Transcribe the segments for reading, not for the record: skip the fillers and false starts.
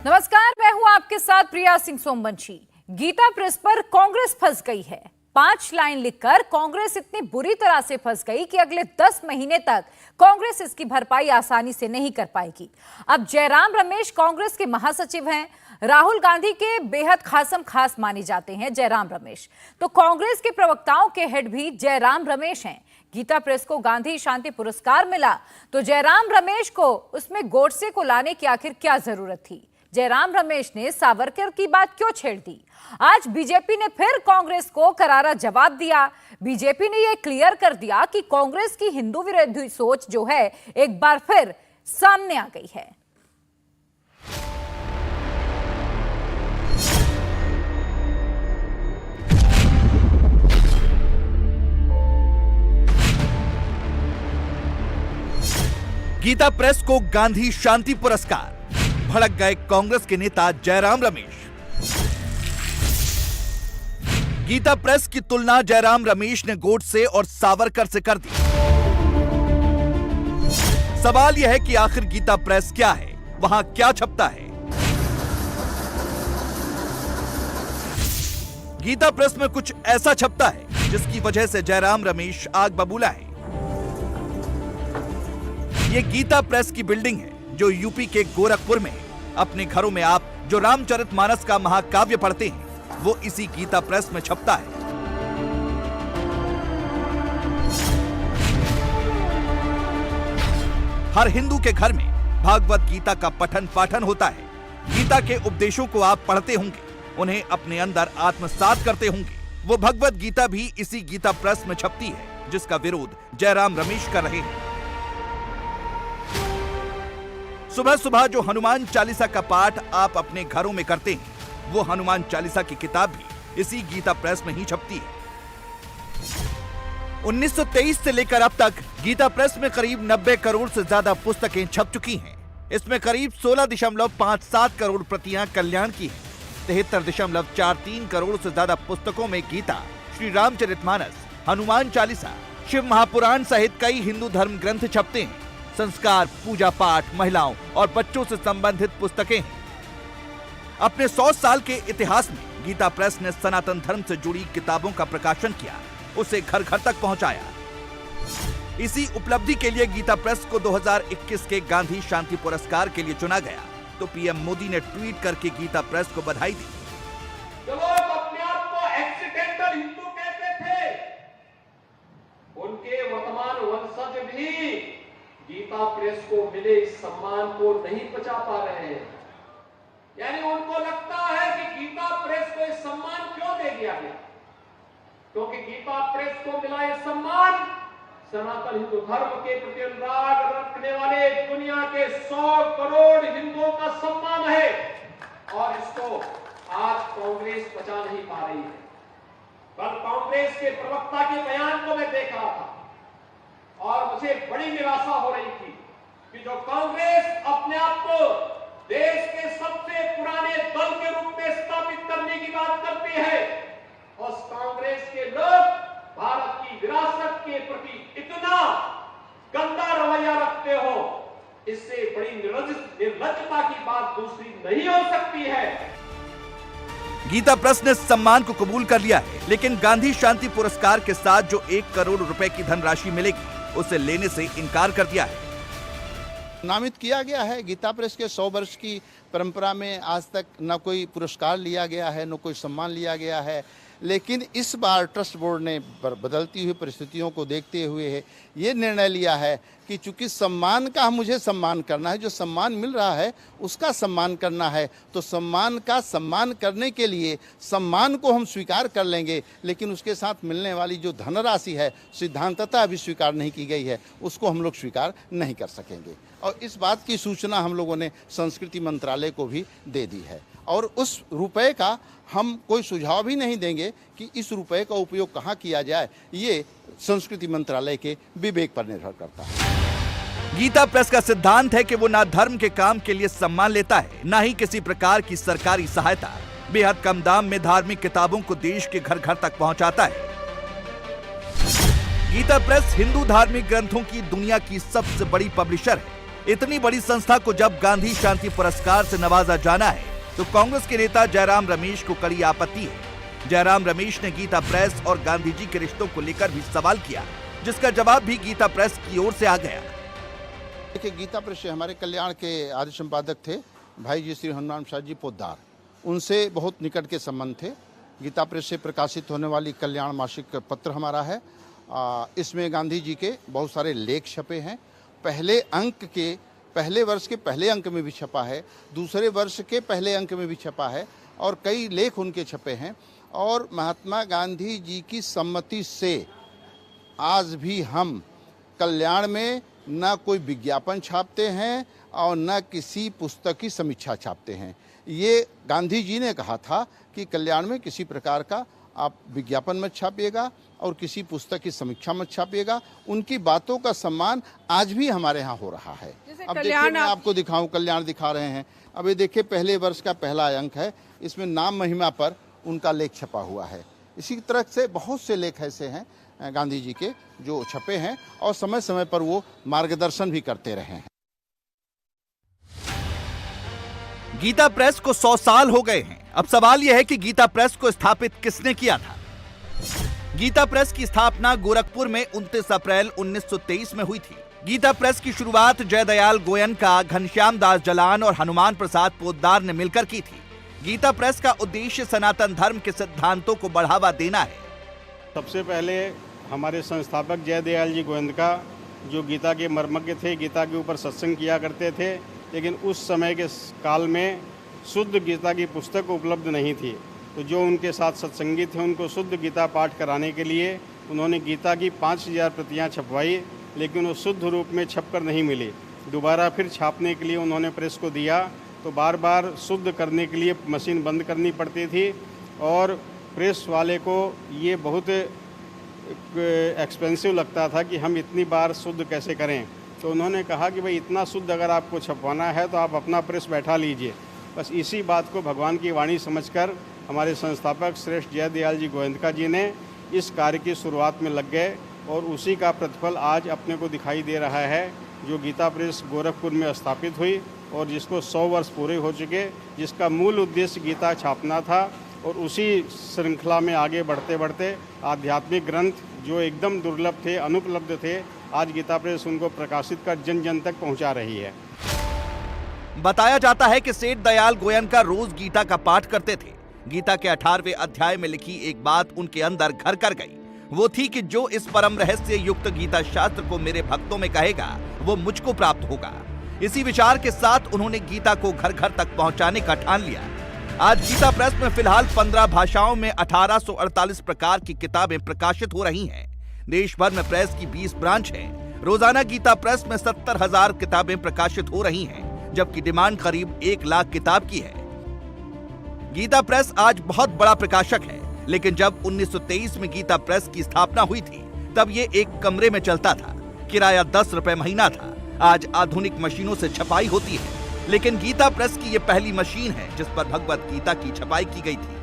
नमस्कार, मैं हूं आपके साथ प्रिया सिंह सोमवंशी। गीता प्रेस पर कांग्रेस फंस गई है। 5 लाइन लिखकर कांग्रेस इतनी बुरी तरह से फंस गई कि अगले 10 महीने तक कांग्रेस इसकी भरपाई आसानी से नहीं कर पाएगी। अब जयराम रमेश कांग्रेस के महासचिव हैं। राहुल गांधी के बेहद खासम खास माने जाते हैं जयराम रमेश, तो कांग्रेस के प्रवक्ताओं के हेड भी जयराम रमेश हैं। गीता प्रेस को गांधी शांति पुरस्कार मिला, तो जयराम रमेश को उसमें गोडसे को लाने की आखिर क्या जरूरत थी? जयराम रमेश ने सावरकर की बात क्यों छेड़ दी? आज बीजेपी ने फिर कांग्रेस को करारा जवाब दिया। बीजेपी ने यह क्लियर कर दिया कि कांग्रेस की हिंदू विरोधी सोच जो है एक बार फिर सामने आ गई है। गीता प्रेस को गांधी शांति पुरस्कार, भड़क गए कांग्रेस के नेता जयराम रमेश। गीता प्रेस की तुलना जयराम रमेश ने गोडसे और सावरकर से कर दी। सवाल यह है कि आखिर गीता प्रेस क्या है, वहां क्या छपता है? गीता प्रेस में कुछ ऐसा छपता है जिसकी वजह से जयराम रमेश आग बबूला है। ये गीता प्रेस की बिल्डिंग है जो यूपी के गोरखपुर में है। अपने घरों में आप जो रामचरितमानस का महाकाव्य पढ़ते हैं वो इसी गीता प्रेस में छपता है। हर हिंदू के घर में भागवत गीता का पठन पाठन होता है। गीता के उपदेशों को आप पढ़ते होंगे, उन्हें अपने अंदर आत्मसात करते होंगे। वो भगवत गीता भी इसी गीता प्रेस में छपती है जिसका विरोध जयराम रमेश कर रहे हैं। सुबह सुबह जो हनुमान चालीसा का पाठ आप अपने घरों में करते हैं, वो हनुमान चालीसा की किताब भी इसी गीता प्रेस में ही छपती है। 1923 से लेकर अब तक गीता प्रेस में करीब 90 करोड़ से ज्यादा पुस्तकें छप चुकी हैं। इसमें करीब 16.57 करोड़ प्रतियां कल्याण की हैं। 73.43 करोड़ से ज्यादा पुस्तकों में गीता, श्री रामचरितमानस, हनुमान चालीसा, शिव महापुराण सहित कई हिंदू धर्म ग्रंथ छपते हैं। संस्कार, पूजा पाठ, महिलाओं और बच्चों से संबंधित पुस्तकें हैं। अपने 100 साल के इतिहास में गीता प्रेस ने सनातन धर्म से जुड़ी किताबों का प्रकाशन किया, उसे घर घर तक पहुंचाया। इसी उपलब्धि के लिए गीता प्रेस को 2021 के गांधी शांति पुरस्कार के लिए चुना गया, तो पीएम मोदी ने ट्वीट करके गीता प्रेस को बधाई दी। जो लोग अपने आप को एक्सीडेंटल हिंदू कहते थे, उनके वर्तमान वंशज भी गीता प्रेस को मिले इस सम्मान को नहीं पचा पा रहे हैं। यानी उनको लगता है कि गीता प्रेस को इस सम्मान क्यों दे दिया गया, क्योंकि गीता प्रेस को मिला यह सम्मान सनातन हिंदू धर्म के प्रति अनुराग रखने वाले दुनिया के 100 करोड़ हिंदुओं का सम्मान है, और इसको आज कांग्रेस पचा नहीं पा रही है। कल कांग्रेस के प्रवक्ता के बयान को मैं देख रहा था और मुझे बड़ी निराशा हो रही थी कि जो कांग्रेस अपने आप को देश के सबसे पुराने दल के रूप में स्थापित करने की बात करती है, उस कांग्रेस के लोग भारत की विरासत के प्रति इतना गंदा रवैया रखते हो, इससे बड़ी निर्लज्जता की बात दूसरी नहीं हो सकती है। गीता प्रेस ने सम्मान को कबूल कर लिया है, लेकिन गांधी शांति पुरस्कार के साथ जो 1 करोड़ रुपए की धनराशि मिलेगी उसे लेने से इनकार कर दिया है। नामित किया गया है। गीता प्रेस के 100 वर्ष की परंपरा में आज तक न कोई पुरस्कार लिया गया है, न कोई सम्मान लिया गया है, लेकिन इस बार ट्रस्ट बोर्ड ने बदलती हुई परिस्थितियों को देखते हुए ये निर्णय लिया है कि चूंकि सम्मान का मुझे सम्मान करना है, जो सम्मान मिल रहा है उसका सम्मान करना है, तो सम्मान का सम्मान करने के लिए सम्मान को हम स्वीकार कर लेंगे, लेकिन उसके साथ मिलने वाली जो धनराशि है सिद्धांततः अभी स्वीकार नहीं की गई है, उसको हम लोग स्वीकार नहीं कर सकेंगे। और इस बात की सूचना हम लोगों ने संस्कृति मंत्रालय को भी दे दी है, और उस रुपए का हम कोई सुझाव भी नहीं देंगे कि इस रुपए का उपयोग कहाँ किया जाए। ये संस्कृति मंत्रालय के विवेक पर निर्भर करता है। गीता प्रेस का सिद्धांत है कि वो ना धर्म के काम के लिए सम्मान लेता है, ना ही किसी प्रकार की सरकारी सहायता। बेहद कम दाम में धार्मिक किताबों को देश के घर घर तक पहुंचाता है। गीता प्रेस हिंदू धार्मिक ग्रंथों की दुनिया की सबसे बड़ी पब्लिशर है। इतनी बड़ी संस्था को जब गांधी शांति पुरस्कार से नवाजा जाना है तो कांग्रेस के नेता जयराम रमेश को कड़ी आपत्ति है। जयराम रमेश ने गीता प्रेस और गांधी जी के रिश्तों को लेकर भी सवाल किया, जिसका जवाब भी गीता प्रेस की ओर से आ गया। देखिए, गीता प्रेस हमारे कल्याण के आदि संपादक थे भाई जी श्री हनुमान प्रसाद जी पोद्दार, उनसे बहुत निकट के संबंध थे। गीता प्रेस से प्रकाशित होने वाली कल्याण मासिक पत्र हमारा है। इसमें गांधी जी के बहुत सारे लेख छपे हैं। पहले वर्ष के पहले अंक में भी छपा है, दूसरे वर्ष के पहले अंक में भी छपा है और कई लेख उनके छपे हैं। और महात्मा गांधी जी की सम्मति से आज भी हम कल्याण में न कोई विज्ञापन छापते हैं और न किसी पुस्तक की समीक्षा छापते हैं। ये गांधी जी ने कहा था कि कल्याण में किसी प्रकार का आप विज्ञापन मत छापिएगा और किसी पुस्तक की समीक्षा मत छापिएगा। उनकी बातों का सम्मान आज भी हमारे यहाँ हो रहा है। अब देखिए, मैं आपको दिखाऊं, कल्याण दिखा रहे हैं। अब ये देखिए, पहले वर्ष का पहला अंक है, इसमें नाम महिमा पर उनका लेख छपा हुआ है। इसी तरह से बहुत से लेख ऐसे हैं गांधी जी के जो छपे हैं और समय समय पर वो मार्गदर्शन भी करते रहे हैं। गीता प्रेस को 100 साल हो गए हैं। अब सवाल यह है कि गीता प्रेस को स्थापित किसने किया था। गीता प्रेस की स्थापना गोरखपुर में 29 अप्रैल 1923 में हुई थी। गीता प्रेस की शुरुआत जयदयाल गोयनका, घनश्याम दास जलान और हनुमान प्रसाद पोद्दार ने मिलकर की थी। गीता प्रेस का उद्देश्य सनातन धर्म के सिद्धांतों को बढ़ावा देना है। सबसे पहले हमारे संस्थापक जयदयाल जी गोयनका, जो गीता के मर्मज्ञ थे, गीता के ऊपर सत्संग किया करते थे, लेकिन उस समय के काल में शुद्ध गीता की पुस्तक उपलब्ध नहीं थी। तो जो उनके साथ सत्संगी थे उनको शुद्ध गीता पाठ कराने के लिए उन्होंने गीता की 5000 प्रतियाँ छपवाई, लेकिन वो शुद्ध रूप में छपकर नहीं मिली। दोबारा फिर छापने के लिए उन्होंने प्रेस को दिया तो बार बार शुद्ध करने के लिए मशीन बंद करनी पड़ती थी और प्रेस वाले को ये बहुत एक्सपेंसिव लगता था कि हम इतनी बार शुद्ध कैसे करें। तो उन्होंने कहा कि भाई इतना शुद्ध अगर आपको छपवाना है तो आप अपना प्रेस बैठा लीजिए। बस इसी बात को भगवान की वाणी समझकर हमारे संस्थापक श्रेष्ठ जयदयाल जी गोयनका जी ने इस कार्य की शुरुआत में लग गए और उसी का प्रतिफल आज अपने को दिखाई दे रहा है, जो गीता प्रेस गोरखपुर में स्थापित हुई और जिसको 100 वर्ष पूरे हो चुके, जिसका मूल उद्देश्य गीता छापना था। और उसी श्रृंखला में आगे बढ़ते बढ़ते आध्यात्मिक ग्रंथ जो एकदम दुर्लभ थे, अनुपलब्ध थे, आज गीता प्रेस उनको प्रकाशित कर जन जन तक पहुंचा रही है। बताया जाता है कि सेठ दयाल गोयनका रोज गीता का पाठ करते थे। गीता के 18वें अध्याय में लिखी एक बात उनके अंदर घर कर गई। वो थी कि जो इस परम रहस्य युक्त गीता शास्त्र को मेरे भक्तों में कहेगा वो मुझको प्राप्त होगा। इसी विचार के साथ उन्होंने गीता को घर घर तक पहुंचाने का ठान लिया। आज गीता प्रेस में फिलहाल 15 भाषाओं में 1848 प्रकार की किताबें प्रकाशित हो रही हैं। देश भर में प्रेस की 20 ब्रांच हैं। रोजाना गीता प्रेस में 70,000 किताबें प्रकाशित हो रही हैं, जबकि डिमांड करीब 1 लाख किताब की है। गीता प्रेस आज बहुत बड़ा प्रकाशक है, लेकिन जब 1923 में गीता प्रेस की स्थापना हुई थी तब ये एक कमरे में चलता था। किराया 10 रुपए महीना था। आज आधुनिक मशीनों से छपाई होती है, लेकिन गीता प्रेस की ये पहली मशीन है जिस पर भगवत गीता की छपाई की गई थी।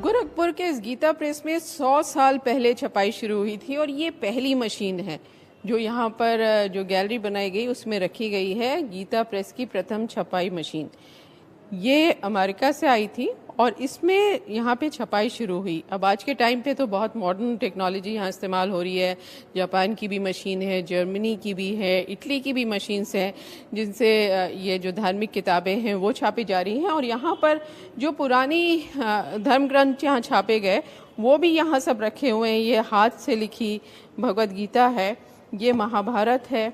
गोरखपुर के इस गीता प्रेस में 100 साल पहले छपाई शुरू हुई थी और ये पहली मशीन है जो यहाँ पर जो गैलरी बनाई गई उसमें रखी गई है। गीता प्रेस की प्रथम छपाई मशीन ये अमेरिका से आई थी और इसमें यहाँ पे छपाई शुरू हुई। अब आज के टाइम पे तो बहुत मॉडर्न टेक्नोलॉजी यहाँ इस्तेमाल हो रही है। जापान की भी मशीन है, जर्मनी की भी है, इटली की भी मशीन्स हैं जिनसे ये जो धार्मिक किताबें हैं वो छापी जा रही हैं। और यहाँ पर जो पुरानी धर्म ग्रंथ यहाँ छापे गए वो भी यहाँ सब रखे हुए हैं। ये हाथ से लिखी भगवत गीता है, ये महाभारत है,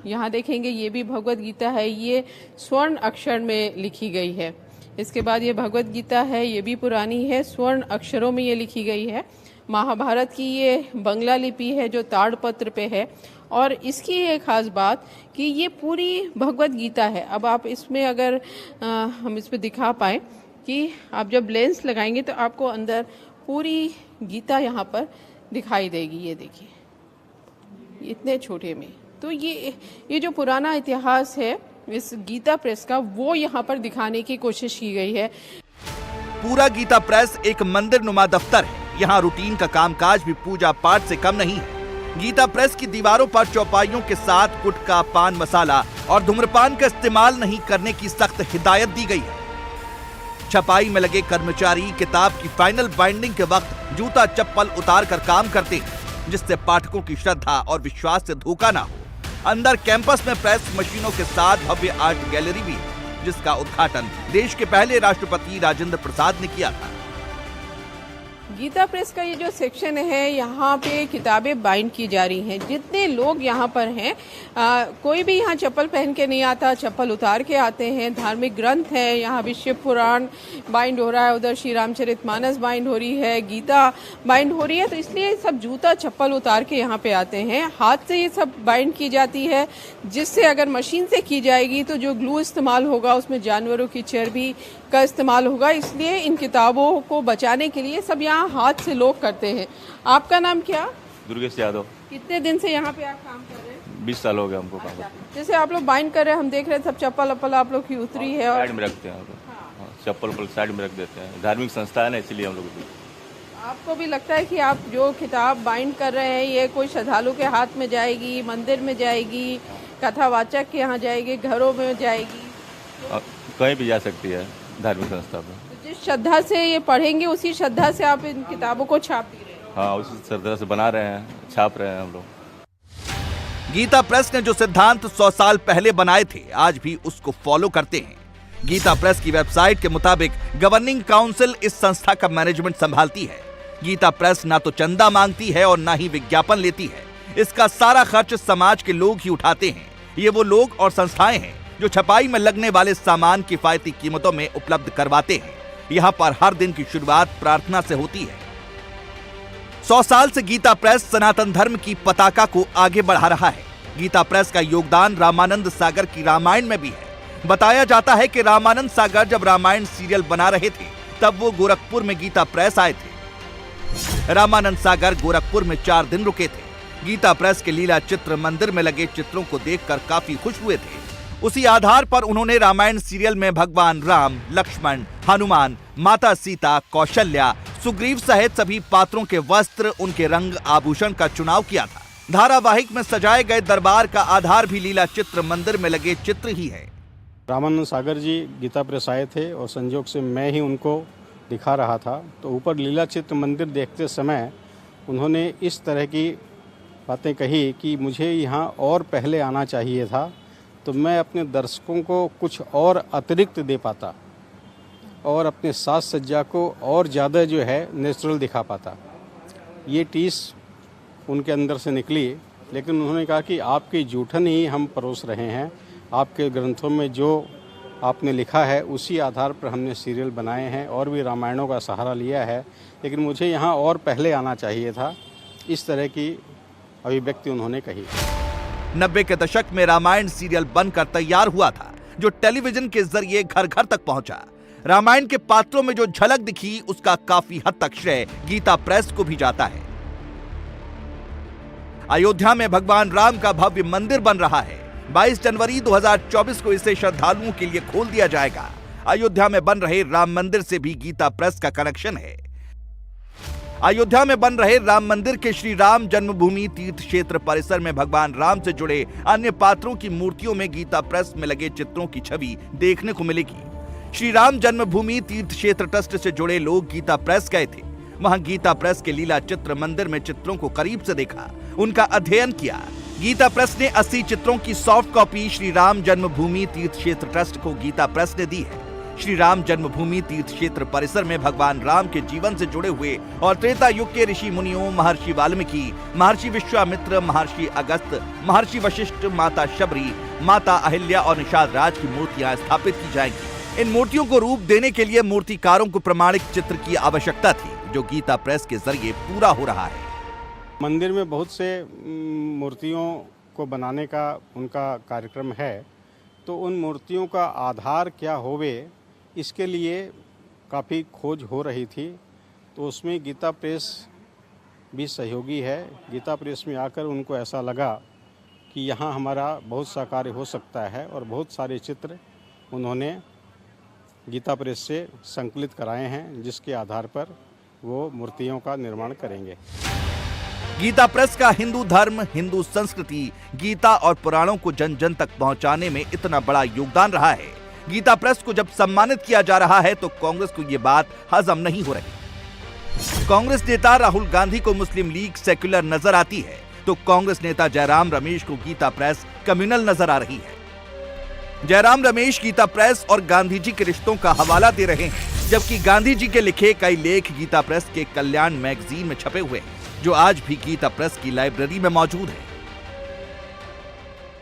यहाँ देखेंगे ये भी भगवत गीता है, ये स्वर्ण अक्षर में लिखी गई है। इसके बाद ये भगवत गीता है, ये भी पुरानी है, स्वर्ण अक्षरों में ये लिखी गई है। महाभारत की ये बंगला लिपि है जो ताड़पत्र पे है। और इसकी एक खास बात कि ये पूरी भगवत गीता है। अब आप इसमें अगर हम इसमें दिखा पाएँ कि आप जब लेंस लगाएंगे तो आपको अंदर पूरी गीता यहाँ पर दिखाई देगी। ये देखिए इतने छोटे में। तो ये जो पुराना इतिहास है इस गीता प्रेस का वो यहाँ पर दिखाने की कोशिश की गई है। पूरा गीता प्रेस एक मंदिर नुमा दफ्तर है। यहाँ रूटीन का कामकाज भी पूजा पाठ से कम नहीं है। गीता प्रेस की दीवारों पर चौपाइयों के साथ गुटखा, पान मसाला और धूम्रपान का इस्तेमाल नहीं करने की सख्त हिदायत दी गई है। छपाई में लगे कर्मचारी किताब की फाइनल बाइंडिंग के वक्त जूता चप्पल उतार कर काम करते हैं, जिससे पाठकों की श्रद्धा और विश्वास से धोखा ना हो। अंदर कैंपस में प्रेस मशीनों के साथ भव्य आर्ट गैलरी भी है, जिसका उद्घाटन देश के पहले राष्ट्रपति राजेंद्र प्रसाद ने किया था। गीता प्रेस का ये जो सेक्शन है, यहाँ पे किताबें बाइंड की जा रही हैं। जितने लोग यहाँ पर हैं, कोई भी यहाँ चप्पल पहन के नहीं आता, चप्पल उतार के आते हैं। धार्मिक ग्रंथ है, यहाँ भी शिव पुराण बाइंड हो रहा है, उधर श्री रामचरितमानस बाइंड हो रही है, गीता बाइंड हो रही है। तो इसलिए सब जूता चप्पल उतार के यहाँ पे आते हैं। हाथ से ये सब बाइंड की जाती है, जिससे अगर मशीन से की जाएगी तो जो ग्लू इस्तेमाल होगा उसमें जानवरों की चर्बी का इस्तेमाल होगा। इसलिए इन किताबों को बचाने के लिए सब यहाँ हाथ से लोग करते हैं। आपका नाम क्या? दुर्गेश यादव। कितने दिन से यहाँ पे आप काम कर रहे हैं? 20 साल हो गए हमको काम करते। जैसे आप लोग बाइंड कर रहे हैं, हम देख रहे हैं सब चप्पल अप्पल आप लोग की उतरी है और साइड में रखते हैं हम लोग। चप्पल उप्पल साइड में रख देते हैं। धार्मिक संस्था है ना, इसलिए हम लोग। आपको भी लगता है कि आप जो किताब बाइंड कर रहे हैं ये कोई श्रद्धालु के हाथ में जाएगी, मंदिर में जाएगी, कथावाचक के यहाँ जाएगी, घरों में जाएगी? कहीं भी जा सकती है धार्मिक संस्था पर। तो जिस श्रद्धा से ये पढ़ेंगे उसी श्रद्धा से आप इन किताबों को छाप भी रहे हैं? हाँ, उसी श्रद्धा से बना रहे हैं, छाप रहे हैं हम लोग। गीता प्रेस ने जो सिद्धांत 100 साल पहले बनाए थे, आज भी उसको फॉलो करते हैं। गीता प्रेस की वेबसाइट के मुताबिक गवर्निंग काउंसिल इस संस्था का मैनेजमेंट संभालती है। गीता प्रेस ना तो चंदा मांगती है और ना ही विज्ञापन लेती है। इसका सारा खर्च समाज के लोग ही उठाते हैं। ये वो लोग और संस्थाएं हैं जो छपाई में लगने वाले सामान किफायती कीमतों में उपलब्ध करवाते हैं। यहाँ पर हर दिन की शुरुआत प्रार्थना से होती है। 100 साल से गीता प्रेस सनातन धर्म की पताका को आगे बढ़ा रहा है। गीता प्रेस का योगदान रामानंद सागर की रामायण में भी है। बताया जाता है कि रामानंद सागर जब रामायण सीरियल बना रहे थे, तब वो गोरखपुर में गीता प्रेस आए थे। रामानंद सागर गोरखपुर में 4 दिन रुके थे। गीता प्रेस के लीला चित्र मंदिर में लगे चित्रों को देखकर काफी खुश हुए थे। उसी आधार पर उन्होंने रामायण सीरियल में भगवान राम, लक्ष्मण, हनुमान, माता सीता, कौशल्या, सुग्रीव सहित सभी पात्रों के वस्त्र, उनके रंग आभूषण का चुनाव किया था। धारावाहिक में सजाए गए दरबार का आधार भी लीला चित्र मंदिर में लगे चित्र ही है। रामानंद सागर जी गीता प्रेस आए थे और संयोग से मैं ही उनको दिखा रहा था। तो ऊपर लीला चित्र मंदिर देखते समय उन्होंने इस तरह की बातें कही कि मुझे यहाँ और पहले आना चाहिए था, तो मैं अपने दर्शकों को कुछ और अतिरिक्त दे पाता और अपने साज सज्जा को और ज़्यादा जो है नेचुरल दिखा पाता। ये टीस उनके अंदर से निकली, लेकिन उन्होंने कहा कि आपकी जूठन ही हम परोस रहे हैं। आपके ग्रंथों में जो आपने लिखा है उसी आधार पर हमने सीरियल बनाए हैं और भी रामायणों का सहारा लिया है, लेकिन मुझे यहाँ और पहले आना चाहिए था। इस तरह की अभिव्यक्ति उन्होंने कही। 90 के दशक में रामायण सीरियल बनकर तैयार हुआ था, जो टेलीविजन के जरिए घर घर तक पहुंचा। रामायण के पात्रों में जो झलक दिखी, उसका काफी हद तक श्रेय गीता प्रेस को भी जाता है। अयोध्या में भगवान राम का भव्य मंदिर बन रहा है। 22 जनवरी 2024 को इसे श्रद्धालुओं के लिए खोल दिया जाएगा। अयोध्या में बन रहे राम मंदिर से भी गीता प्रेस का कनेक्शन है। अयोध्या में बन रहे राम मंदिर के श्री राम जन्मभूमि तीर्थ क्षेत्र परिसर में भगवान राम से जुड़े अन्य पात्रों की मूर्तियों में गीता प्रेस में लगे चित्रों की छवि देखने को मिलेगी। श्री राम जन्मभूमि तीर्थ क्षेत्र ट्रस्ट से जुड़े लोग गीता प्रेस गए थे। वहां गीता प्रेस के लीला चित्र मंदिर में चित्रों को करीब से देखा, उनका अध्ययन किया। गीता प्रेस ने 80 चित्रों की सॉफ्ट कॉपी श्री राम जन्मभूमि तीर्थ क्षेत्र ट्रस्ट को गीता प्रेस ने दी है। श्री राम जन्मभूमि तीर्थ क्षेत्र परिसर में भगवान राम के जीवन से जुड़े हुए और त्रेता युग के ऋषि मुनियों, महर्षि वाल्मीकि, महर्षि विश्वामित्र, महर्षि अगस्त, महर्षि वशिष्ठ, माता शबरी, माता अहिल्या और निषाद राज की मूर्तियां स्थापित की जाएंगी। इन मूर्तियों को रूप देने के लिए मूर्तिकारों को प्रमाणिक चित्र की आवश्यकता थी, जो गीता प्रेस के जरिए पूरा हो रहा है। मंदिर में बहुत से मूर्तियों को बनाने का उनका कार्यक्रम है, तो उन मूर्तियों का आधार क्या होवे, इसके लिए काफ़ी खोज हो रही थी। तो उसमें गीता प्रेस भी सहयोगी है। गीता प्रेस में आकर उनको ऐसा लगा कि यहाँ हमारा बहुत सा कार्य हो सकता है और बहुत सारे चित्र उन्होंने गीता प्रेस से संकलित कराए हैं, जिसके आधार पर वो मूर्तियों का निर्माण करेंगे। गीता प्रेस का हिंदू धर्म, हिंदू संस्कृति, गीता और पुराणों को जन जन तक पहुंचाने में इतना बड़ा योगदान रहा है। गीता प्रेस को जब सम्मानित किया जा रहा है तो कांग्रेस को यह बात हजम नहीं हो रही। कांग्रेस नेता राहुल गांधी को मुस्लिम लीग सेक्युलर नजर आती है तो कांग्रेस नेता जयराम रमेश को गीता प्रेस कम्युनल नजर आ रही है। जयराम रमेश गीता प्रेस और गांधी जी के रिश्तों का हवाला दे रहे हैं, जबकि गांधी जी के लिखे कई लेख गीता प्रेस के कल्याण मैगजीन में छपे हुए हैं, जो आज भी गीता प्रेस की लाइब्रेरी में मौजूद है।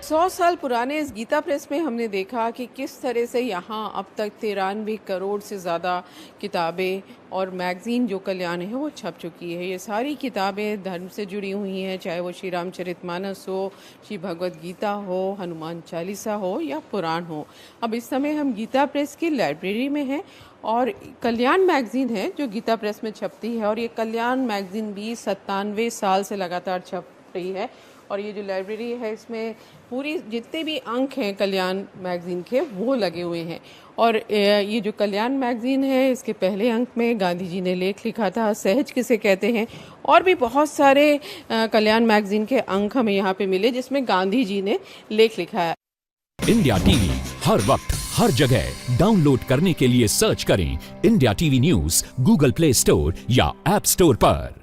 100 साल पुराने इस गीता प्रेस में हमने देखा कि किस तरह से यहाँ अब तक 93 करोड़ से ज़्यादा किताबें और मैगज़ीन जो कल्याण है वो छप चुकी है। ये सारी किताबें धर्म से जुड़ी हुई हैं, चाहे वो श्री रामचरितमानस हो, श्री भगवद गीता हो, हनुमान चालीसा हो या पुराण हो। अब इस समय हम गीता प्रेस की लाइब्रेरी में हैं और कल्याण मैगज़ीन है जो गीता प्रेस में छपती है, और ये कल्याण मैगज़ीन भी 97 साल से लगातार छप रही है। और ये जो लाइब्रेरी है इसमें पूरी जितने भी अंक हैं कल्याण मैगज़ीन के वो लगे हुए हैं। और ये जो कल्याण मैगज़ीन है इसके पहले अंक में गांधी जी ने लेख लिखा था, सहज किसे कहते हैं, और भी बहुत सारे कल्याण मैगज़ीन के अंक हमें यहाँ पे मिले जिसमें गांधी जी ने लेख लिखा है। इंडिया टीवी हर वक्त हर जगह डाउनलोड करने के लिए सर्च करें India TV news Google play store या ऐप स्टोर पर।